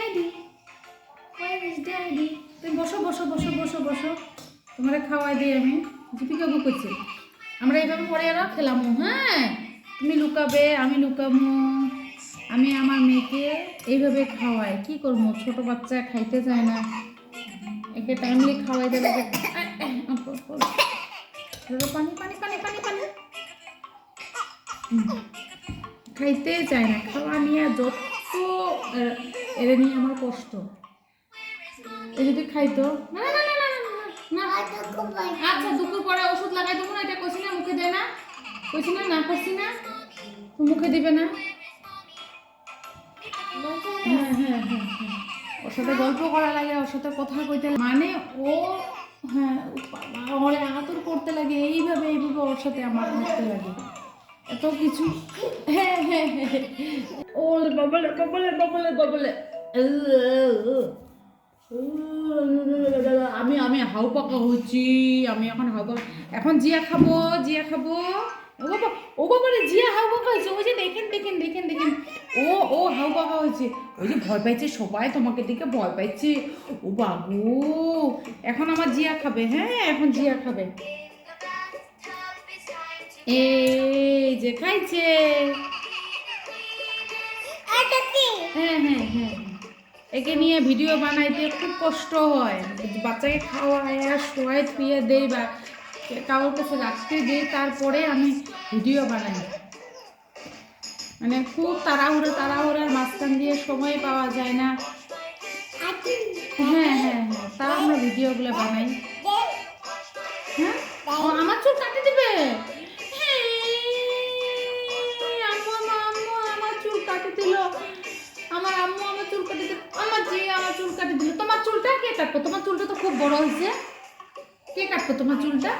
Daddy, war is daddy? তুমি বসো বসো বসো বসো বসো, তোমারে খাওয়াই দিই আমি। দীপিকা বুকেছি আমরা এইভাবে পরে এরা খেলামো। হ্যাঁ, তুমি লুকাবে, আমি লুকামো। আমি আমার মেয়েকে এইভাবে খাওয়াই। কি করবো, ছোট বাচ্চা খাইতে চায় না, একে টাইমলি খাওয়াই দেবে। পানি পানি পানি পানি পানি, খাইতে চায় না। খাওয়া নিয়ে যত এর নিয়ে আমার কষ্ট। এই যদি খাইতো না না না না না না। আচ্ছা দুপুর পরে ওষুধ লাগাই দেবো না, এটা কইছি না, মুখে দে না, কইছি না, না করছি না, মুখে দিবে না। হ্যাঁ হ্যাঁ হ্যাঁ হ্যাঁ, ওর সাথে গল্প করা লাগে, ওর সাথে কথা কইতে মানে ও, হ্যাঁ ওরে আদর করতে লাগে, এইভাবে এইভাবে ওর সাথে আমার করতে লাগে এত কিছু। হ্যাঁ হ্যাঁ হ্যাঁ, ওর বাবলে বাবলে বাবলে বাবলে। আমি আমি হাউ পাকা হচ্ছি, আমি এখন হাউ পাকা। এখন জিয়া খাবো, জিয়া খাবো। ও বাবা, ও বাবা রে, জিয়া হাউ পাকা হয়েছে। ওই যে দেখেন দেখেন দেখেন দেখেন, ও ও হাউ পাকা হয়েছে। ওই যে ভয় পাইছে সবাই, তোমাকে দেখে ভয় পাইছে। ও বাবু, এখন আমার জিয়া খাবে। হ্যাঁ এখন জিয়া খাবে। এই যে খাইছে। হ্যাঁ হ্যাঁ হ্যাঁ, একে নিয়ে ভিডিও বানাইতে খুব কষ্ট হয়। বাচ্চাকে খাওয়ায় আর শোয়াই থুয়ে দেই বা কারোর কাছে রাখতে দিই, তারপরে আমি ভিডিও বানাই। মানে খুব তাড়াহুড়ো তাড়াহুড়োর মাঝখান দিয়ে সময় পাওয়া যায় না। হ্যাঁ হ্যাঁ হ্যাঁ, তাও আমরা ভিডিওগুলো বানাই। হ্যাঁ, ও আমার চুল কাটে দিবে। হ্যাঁ, আম্মু আম্মু আমার চুল কাটে দিল। আমার আম্মু আমার চুল কাটে দিল। আমার জি আমার চুল কাটে দিল। তোমার চুলটা কে কাটবে? তোমার চুলটা তো খুব বড় হয়েছে। কে কাটবে তোমার চুলটা?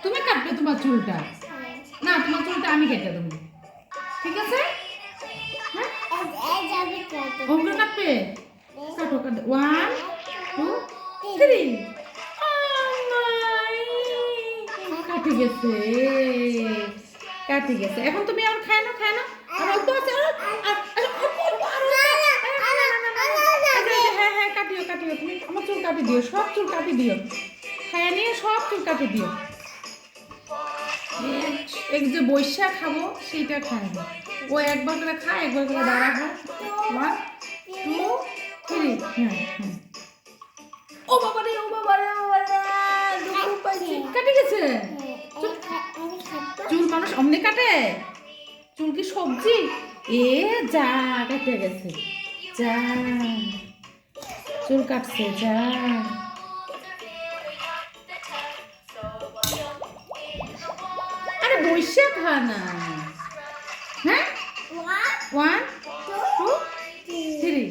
তুমি কাটবে তোমার চুলটা? না, তোমার চুলটা আমি কেটে দেবো, ঠিক আছে? হ্যাঁ, ওগুলো কাটবে? কাটো কাটো, 1 2 3। কাটি গেছে, কাটি গেছে। এখন তুমি আর খায় না, খায় না। আর অল্প আছে, হ্যাঁ হ্যাঁ কাটিও কাটিও, তুমি আমার চুল কাটি দিও, সব চুল কাটি দিও, খায় নিয়ে সব চুল কাটি দিও। এক যে বৈশাখ খাবো সেইটা খায় না, ও একবার করে খায়, একবার করে দাঁড়া খায়। 1 2 3। হ্যাঁ হ্যাঁ, ও বাবা রে, ও বাবা রে, ও বাবা রে, দুঃখ পাইছি। কাটি গেছে চুল? মানুষ অমনি কাটে চুল? কি সবজি? এ যা, কাটে গেছে, যা চুল কাটছে, যা। আরে বৈশাখ খা না। হ্যাঁ, 1 2 3।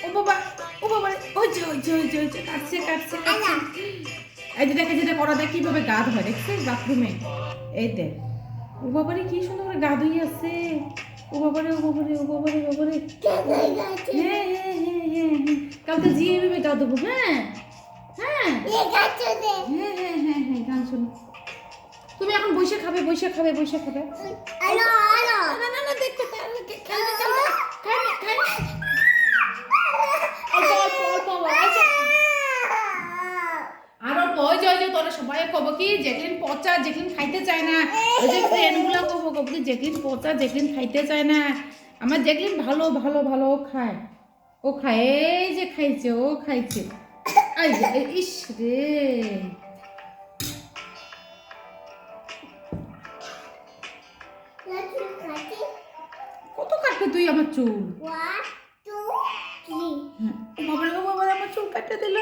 ও বাবা, ও বাবা, ওই যে ওই যে ওই যে ওই যে কাটছে কাটছে কাটছে। এই যে দেখে, যেটা করা দেয় কিভাবে গা ধোয়, দেখছিস বাথরুমে? এই দেখ, ও বাবারে কি সুন্দর করে গা ধুই আছে। ও বাবারে, ও বাবারে, ও বাবারে, বাবারে। হ্যাঁ হ্যাঁ হ্যাঁ হ্যাঁ হ্যাঁ, কালকে জি এভাবে গা ধোবো। হ্যাঁ হ্যাঁ হ্যাঁ হ্যাঁ হ্যাঁ হ্যাঁ, গান শোনো। তুমি এখন বসে খাবে, বসে খাবে, বসে খাবে। না না না, দেখতে খাইনি খাইনি খাইনি। আরো ওই যে তোরা সবাই কব কি যেদিন পচা, যেদিন খাইতে চায় না, ওই যে ফ্রেন্ডগুলো কব কি যেদিন পচা, যেদিন খাইতে চায় না। আমার যেদিন ভালো ভালো ভালো ও খায়, ও খায়। এই যে খাইছে, ও খাইছে। এই যে ইস রে, কত কাটবে তুই আমার চুল? 1 2 3। ও বাবা রে, ও বাবা রে, আমার চুল কাটতে দিল।